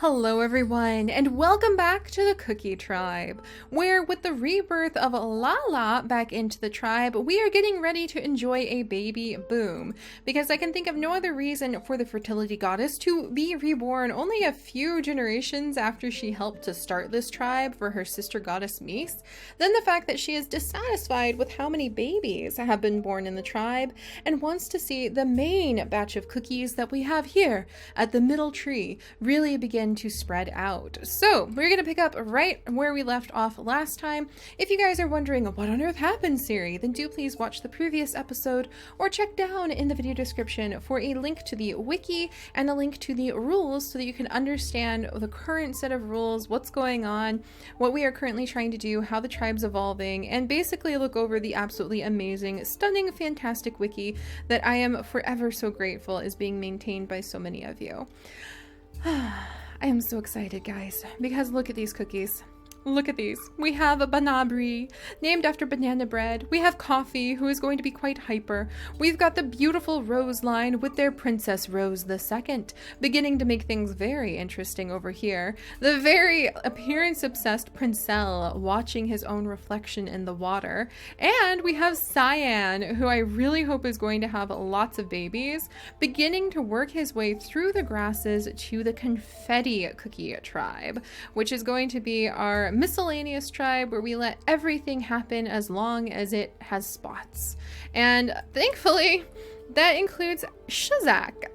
Hello everyone, and welcome back to the Cookie Tribe, where with the rebirth of Lala back into the tribe, we are getting ready to enjoy a baby boom, because I can think of no other reason for the fertility goddess to be reborn only a few generations after she helped to start this tribe for her sister goddess Mies, than the fact that she is dissatisfied with how many babies have been born in the tribe, and wants to see the main batch of cookies that we have here at the middle tree really begin to spread out. So we're going to pick up right where we left off last time. If you guys are wondering what on earth happened, Seri, then do please watch the previous episode or check down in the video description for a link to the wiki and a link to the rules so that you can understand the current set of rules, what's going on, what we are currently trying to do, how the tribe's evolving, and basically look over the absolutely amazing, stunning, fantastic wiki that I am forever so grateful is being maintained by so many of you. I am so excited, guys, because look at these cookies. Look at these. We have a banabri, named after banana bread. We have coffee, who is going to be quite hyper. We've got the beautiful Rose line with their Princess Rose II, beginning to make things very interesting over here. The very appearance-obsessed Princell watching his own reflection in the water. And we have Cyan, who I really hope is going to have lots of babies, beginning to work his way through the grasses to the Confetti Cookie Tribe, which is going to be our miscellaneous tribe where we let everything happen as long as it has spots. And thankfully, that includes Shazak,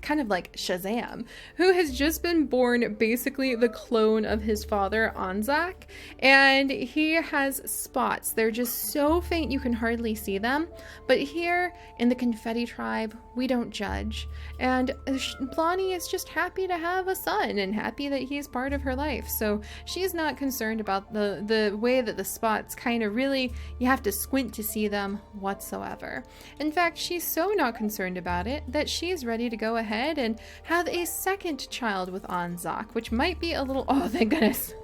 kind of like Shazam, who has just been born basically the clone of his father, Anzac, and he has spots. They're just so faint you can hardly see them, but here in the Confetti tribe, we don't judge. And Blondie is just happy to have a son and happy that he's part of her life, so she's not concerned about the way that the spots kind of really, you have to squint to see them whatsoever. In fact, she's so not concerned about it that she's ready to go ahead and have a second child with Anzac, which might be a little, oh thank goodness,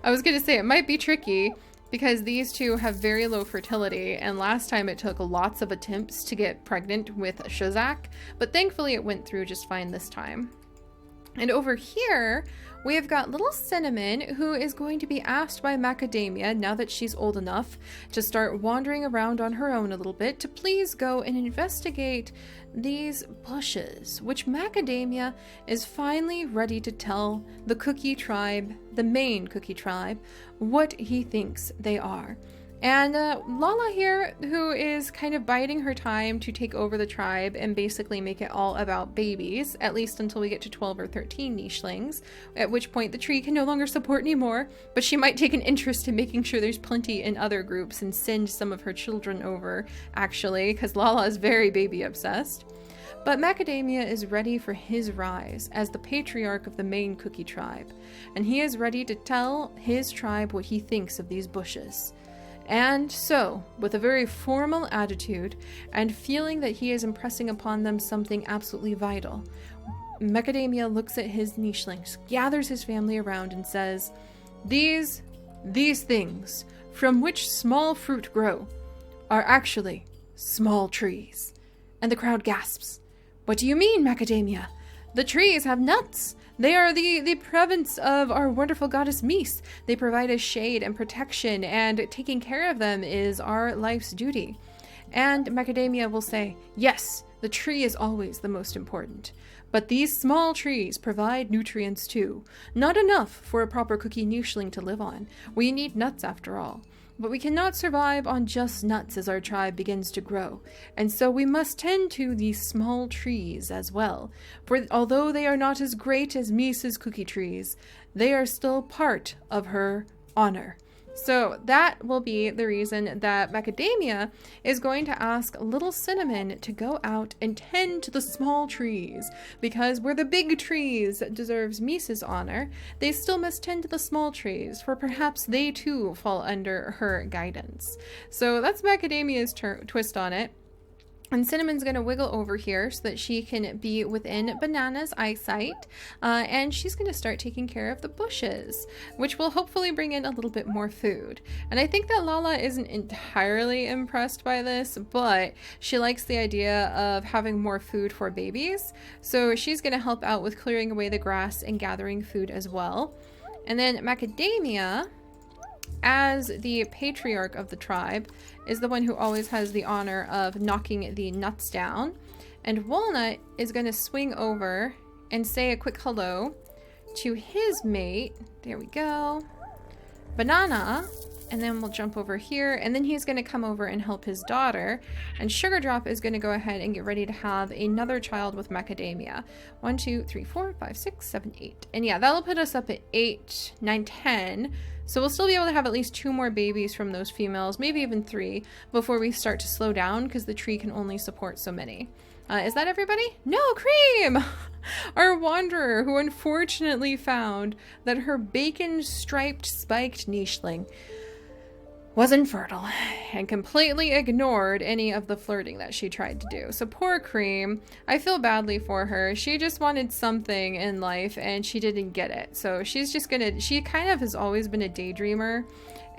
I was gonna say it might be tricky because these two have very low fertility, and last time it took lots of attempts to get pregnant with Shazak, but thankfully it went through just fine this time. And over here, we have got little Cinnamon, who is going to be asked by Macadamia, now that she's old enough to start wandering around on her own a little bit, to please go and investigate these bushes, which Macadamia is finally ready to tell the Cookie Tribe, the main Cookie Tribe, what he thinks they are. And Lala here, who is kind of biding her time to take over the tribe and basically make it all about babies, at least until we get to 12 or 13 nichelings, at which point the tree can no longer support anymore, but she might take an interest in making sure there's plenty in other groups and send some of her children over, actually, because Lala is very baby obsessed. But Macadamia is ready for his rise as the patriarch of the main Cookie Tribe, and he is ready to tell his tribe what he thinks of these bushes. And so, with a very formal attitude, and feeling that he is impressing upon them something absolutely vital, Macadamia looks at his nichelings, gathers his family around, and says, These things, from which small fruit grow, are actually small trees. And the crowd gasps. What do you mean, Macadamia? The trees have nuts. They are the province of our wonderful goddess Mies. They provide us shade and protection, and taking care of them is our life's duty. And Macadamia will say, yes, the tree is always the most important. But these small trees provide nutrients too. Not enough for a proper cookie nicheling to live on. We need nuts after all. But we cannot survive on just nuts as our tribe begins to grow, and so we must tend to these small trees as well, for although they are not as great as Mies's cookie trees, they are still part of her honor. So that will be the reason that Macadamia is going to ask little Cinnamon to go out and tend to the small trees, because where the big trees deserves Mies's honor, they still must tend to the small trees, for perhaps they too fall under her guidance. So that's Macadamia's twist on it. And Cinnamon's going to wiggle over here so that she can be within Banana's eyesight. And she's going to start taking care of the bushes, which will hopefully bring in a little bit more food. And I think that Lala isn't entirely impressed by this, but she likes the idea of having more food for babies. So she's going to help out with clearing away the grass and gathering food as well. And then Macadamia, as the patriarch of the tribe, is the one who always has the honor of knocking the nuts down. And Walnut is going to swing over and say a quick hello to his mate. There we go. Banana. And then we'll jump over here. And then he's going to come over and help his daughter. And Sugar Drop is going to go ahead and get ready to have another child with Macadamia. 1, 2, 3, 4, 5, 6, 7, 8. And yeah, that'll put us up at 8, 9, 10. So we'll still be able to have at least 2 more babies from those females, maybe even 3, before we start to slow down because the tree can only support so many. Is that everybody? No, Cream! Our wanderer, who unfortunately found that her bacon-striped spiked nicheling was infertile and completely ignored any of the flirting that she tried to do. So poor Cream, I feel badly for her. She just wanted something in life and she didn't get it. So she's just gonna, she kind of has always been a daydreamer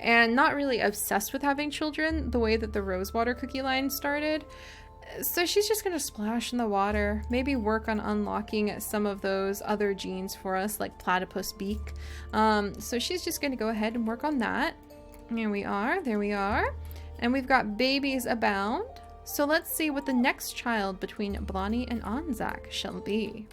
and not really obsessed with having children the way that the Rosewater cookie line started. So she's just gonna splash in the water, maybe work on unlocking some of those other genes for us, like platypus beak. So she's just gonna go ahead and work on that. Here we are, there we are. And we've got babies abound. So let's see what the next child between Blondie and Anzac shall be.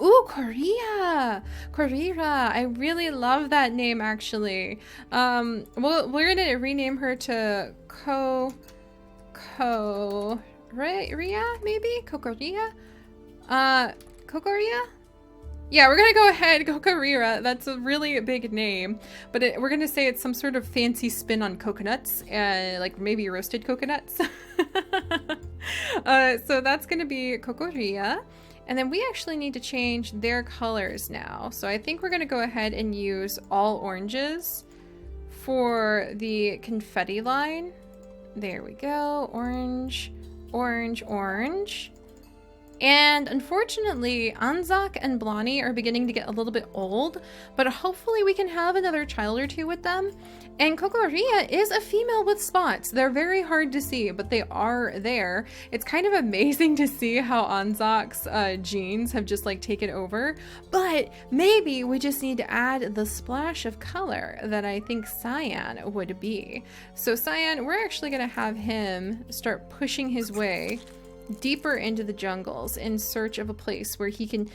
Ooh, Korea! Korira! I really love that name, actually. Well, we're gonna rename her to Ria, maybe? Kokoria? Kokoria? Yeah, we're gonna go ahead, Kokorira. That's a really big name, but we're gonna say it's some sort of fancy spin on coconuts, like maybe roasted coconuts. So that's gonna be Kokoria, and then we actually need to change their colors now. So I think we're gonna go ahead and use all oranges for the confetti line. There we go, orange, orange, orange. And unfortunately, Anzac and Blondie are beginning to get a little bit old, but hopefully we can have another child or 2 with them. And Kokoria is a female with spots. They're very hard to see, but they are there. It's kind of amazing to see how Anzac's genes have just like taken over, but maybe we just need to add the splash of color that I think Cyan would be. So Cyan, we're actually gonna have him start pushing his way deeper into the jungles in search of a place where he can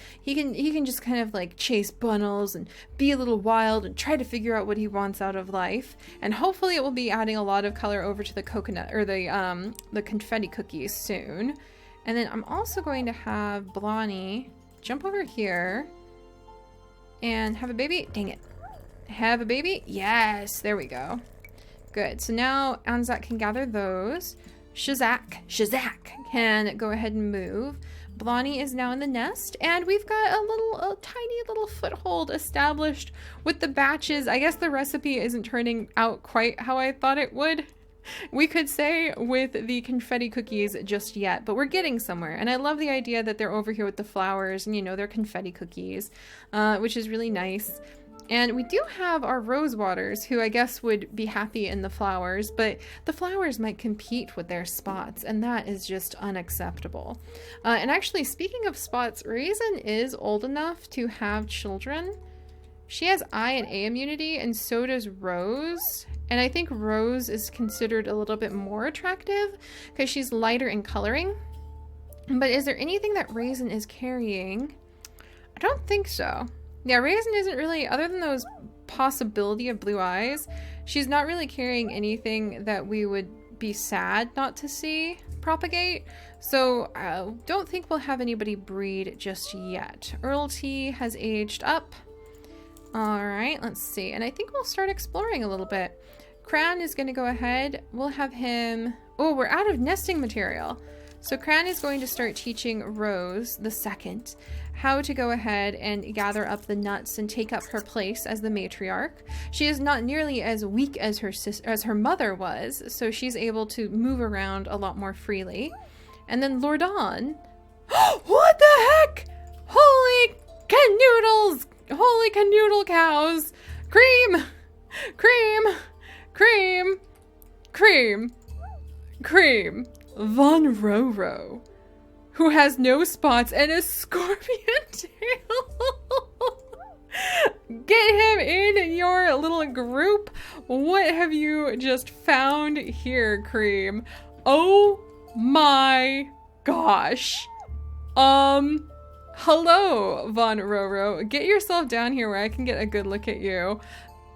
just kind of like chase bunnels and be a little wild and try to figure out what he wants out of life. And hopefully it will be adding a lot of color over to the coconut or the confetti cookies soon. And then I'm also going to have Blondie jump over here and have a baby. Dang it. Have a baby? Yes, there we go. Good. So now Anzac can gather those. Shazak can go ahead and move. Blondie is now in the nest, and we've got a tiny little foothold established with the batches. I guess the recipe isn't turning out quite how I thought it would, we could say, with the confetti cookies just yet, but we're getting somewhere. And I love the idea that they're over here with the flowers and, you know, they're confetti cookies, which is really nice. And we do have our Rosewaters, who I guess would be happy in the flowers, but the flowers might compete with their spots, and that is just unacceptable. And actually, speaking of spots, Raisin is old enough to have children. She has I and A immunity, and so does Rose. And I think Rose is considered a little bit more attractive because she's lighter in coloring. But is there anything that Raisin is carrying? I don't think so. Yeah, Raisin isn't really, other than those possibility of blue eyes, she's not really carrying anything that we would be sad not to see propagate. So I don't think we'll have anybody breed just yet. Earl T has aged up. All right, let's see. And I think we'll start exploring a little bit. Cran is going to go ahead. We'll have him... Oh, we're out of nesting material. So Cran is going to start teaching Rose the second how to go ahead and gather up the nuts and take up her place as the matriarch. She is not nearly as weak as her mother was, so she's able to move around a lot more freely. And then Lordon, what the heck? Holy canoodles! Holy canoodle cows! Cream! Cream! Cream! Cream! Cream! Von Roro, who has no spots and a scorpion tail. Get him in your little group. What have you just found here, Cream? Oh my gosh. Hello, Von Roro. Get yourself down here where I can get a good look at you.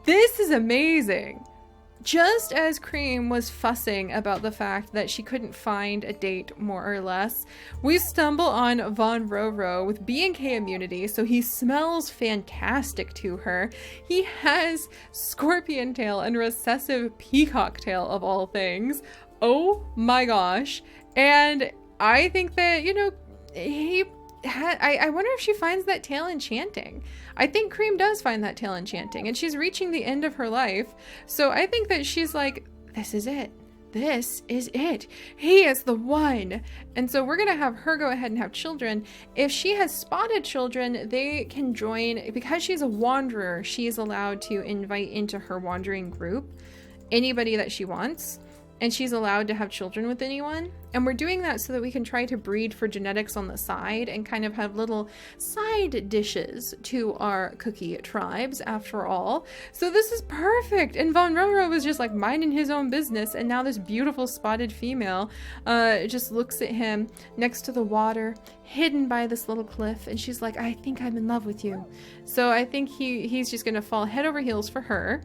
This is amazing. Just as Cream was fussing about the fact that she couldn't find a date, more or less, we stumble on Von Roro with B&K immunity, so he smells fantastic to her. He has scorpion tail and recessive peacock tail of all things. Oh my gosh. And I think that, you know, I wonder if she finds that tail enchanting. I think Cream does find that tail enchanting, and she's reaching the end of her life. So I think that she's like, this is it. This is it. He is the one. And so we're going to have her go ahead and have children. If she has spotted children, they can join. Because she's a wanderer, she is allowed to invite into her wandering group anybody that she wants. And she's allowed to have children with anyone. And we're doing that so that we can try to breed for genetics on the side and kind of have little side dishes to our cookie tribes after all. So this is perfect. And Von Roro was just like minding his own business. And now this beautiful spotted female just looks at him next to the water, hidden by this little cliff. And she's like, I think I'm in love with you. So I think he's just going to fall head over heels for her.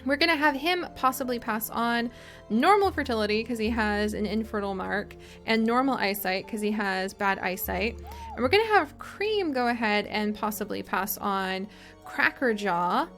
We're going to have him possibly pass on normal fertility because he has an infertile mark, and normal eyesight because he has bad eyesight. And we're going to have Cream go ahead and possibly pass on Crackerjaw.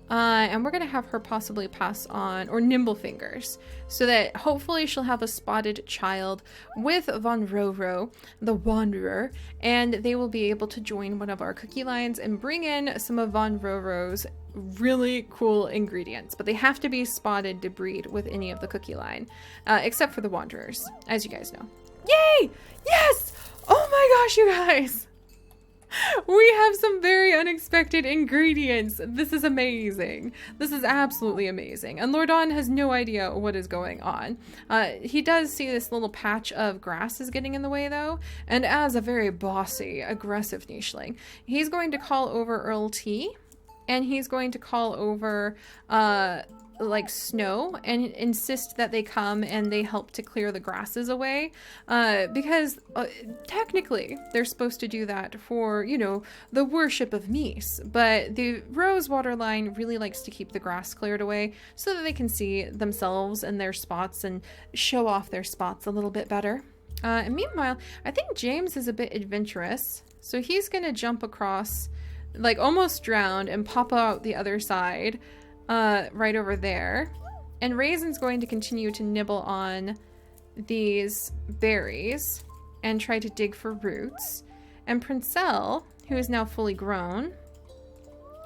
And we're going to have her possibly pass on, or Nimble Fingers, so that hopefully she'll have a spotted child with Von Roro, the Wanderer, and they will be able to join one of our cookie lines and bring in some of Von Roro's really cool ingredients. But they have to be spotted to breed with any of the cookie line, except for the Wanderers, as you guys know. Yay! Yes! Oh my gosh, you guys! We have some very unexpected ingredients. This is amazing. This is absolutely amazing. And Lordon has no idea what is going on. He does see this little patch of grass is getting in the way though. And as a very bossy, aggressive nicheling, he's going to call over Earl T. And he's going to call over like Snow and insist that they come and they help to clear the grasses away, because technically they're supposed to do that for, you know, the worship of Mies, but the Rosewater line really likes to keep the grass cleared away so that they can see themselves and their spots and show off their spots a little bit better. And meanwhile, I think James is a bit adventurous, so he's gonna jump across, like almost drowned, and pop out the other side right over there. And Raisin's going to continue to nibble on these berries and try to dig for roots. And Princelle, who is now fully grown,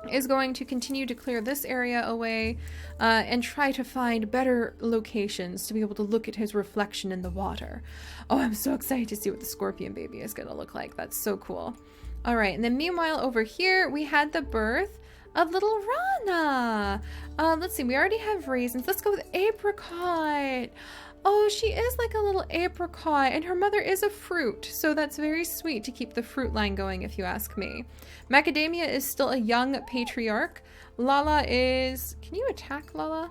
is going to continue to clear this area away and try to find better locations to be able to look at his reflection in the water. Oh, I'm so excited to see what the scorpion baby is going to look like. That's so cool. All right, and then meanwhile over here we had the birth of little Rana. Let's see, we already have raisins. Let's go with apricot. Oh, she is like a little apricot, and her mother is a fruit, so that's very sweet to keep the fruit line going, if you ask me. Macadamia is still a young patriarch. Lala is... Can you attack Lala?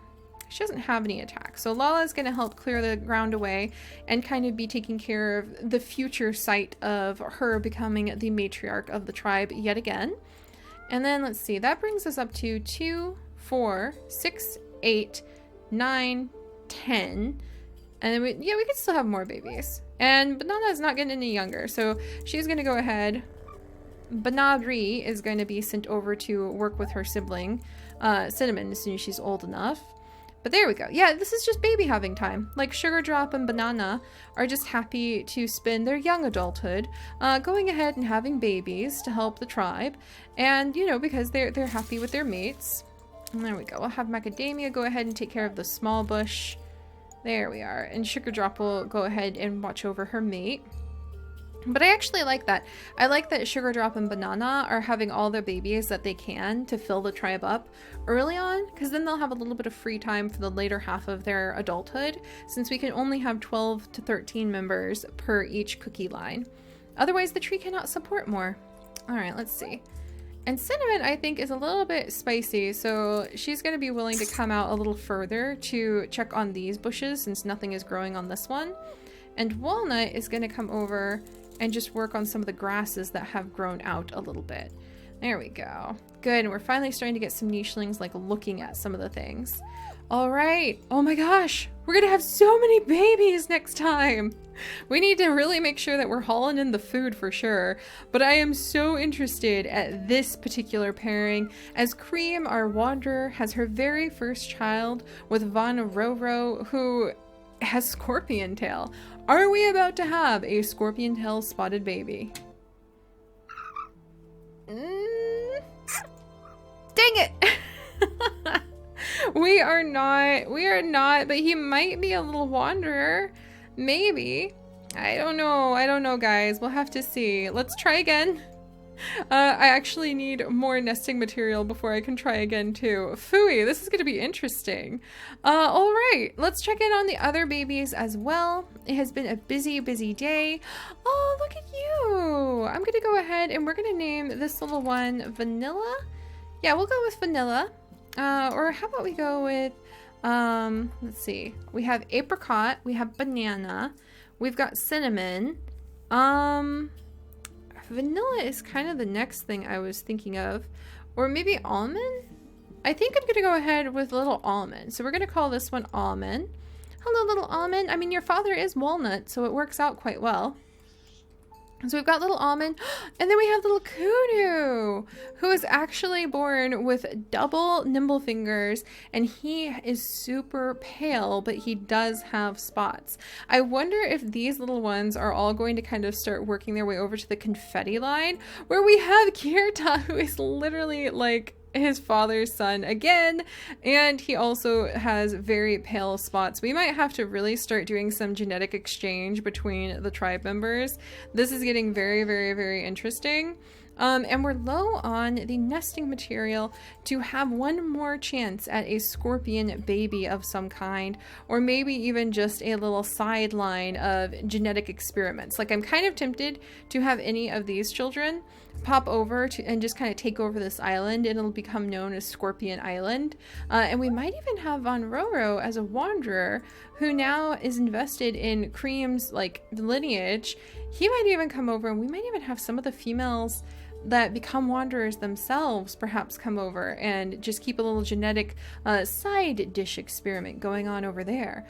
She doesn't have any attack, so Lala is going to help clear the ground away and kind of be taking care of the future sight of her becoming the matriarch of the tribe yet again. And then let's see, that brings us up to 2, 4, 6, 8, 9, 10. And then we could still have more babies. And Banana is not getting any younger, so she's going to go ahead. Banadri is going to be sent over to work with her sibling, Cinnamon, as soon as she's old enough. But there we go. Yeah, this is just baby having time. Like Sugar Drop and Banana are just happy to spend their young adulthood going ahead and having babies to help the tribe. And, you know, because they're happy with their mates. And there we go. We'll have Macadamia go ahead and take care of the small bush. There we are. And Sugar Drop will go ahead and watch over her mate. But I actually like that. I like that Sugar Drop and Banana are having all their babies that they can to fill the tribe up early on, because then they'll have a little bit of free time for the later half of their adulthood, since we can only have 12 to 13 members per each cookie line. Otherwise, the tree cannot support more. All right, let's see. And Cinnamon, I think, is a little bit spicy, so she's going to be willing to come out a little further to check on these bushes, since nothing is growing on this one. And Walnut is going to come over and just work on some of the grasses that have grown out a little bit. There we go. Good, and we're finally starting to get some nichelings like looking at some of the things. All right. Oh my gosh, we're gonna have so many babies next time. We need to really make sure that we're hauling in the food for sure. But I am so interested at this particular pairing, as Cream, our wanderer, has her very first child with Von Roro, who has scorpion tail. Are we about to have a scorpion tail spotted baby? Dang it! We are not, but he might be a little wanderer. Maybe. I don't know, guys. We'll have to see. Let's try again. I actually need more nesting material before I can try again too. Phooey, this is going to be interesting. All right, let's check in on the other babies as well. It has been a busy, busy day. Oh, look at you. I'm going to go ahead and we're going to name this little one Vanilla. Yeah, we'll go with Vanilla. Or how about we go with, let's see. We have Apricot, we have Banana, we've got Cinnamon. Vanilla is kind of the next thing I was thinking of. Or maybe Almond? I think I'm going to go ahead with little Almond. So we're going to call this one Almond. Hello, little Almond. I mean, your father is Walnut, so it works out quite well. So we've got little Almond, and then we have little Kudu, who is actually born with double nimble fingers, and he is super pale, but he does have spots. I wonder if these little ones are all going to kind of start working their way over to the confetti line, where we have Kirta, who is literally like his father's son again, and he also has very pale spots. We might have to really start doing some genetic exchange between the tribe members. This is getting very, very, very interesting. And we're low on the nesting material to have one more chance at a scorpion baby of some kind, or maybe even just a little sideline of genetic experiments. Like, I'm kind of tempted to have any of these children pop over to and just kind of take over this island, and it'll become known as Scorpion Island. And we might even have Von Roro as a wanderer who now is invested in Cream's like lineage. He might even come over, and we might even have some of the females that become wanderers themselves perhaps come over and just keep a little genetic side dish experiment going on over there.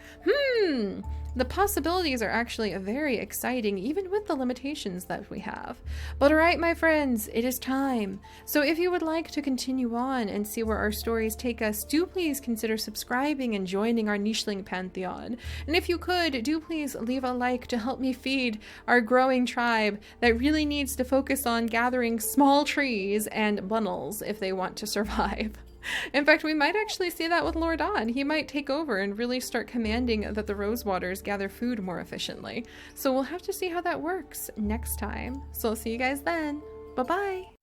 The possibilities are actually very exciting, even with the limitations that we have. But alright, my friends, it is time. So if you would like to continue on and see where our stories take us, do please consider subscribing and joining our nicheling pantheon. And if you could, do please leave a like to help me feed our growing tribe that really needs to focus on gathering small trees and bundles if they want to survive. In fact, we might actually see that with Lord On. He might take over and really start commanding that the Rosewaters gather food more efficiently. So we'll have to see how that works next time. So I'll see you guys then. Bye-bye.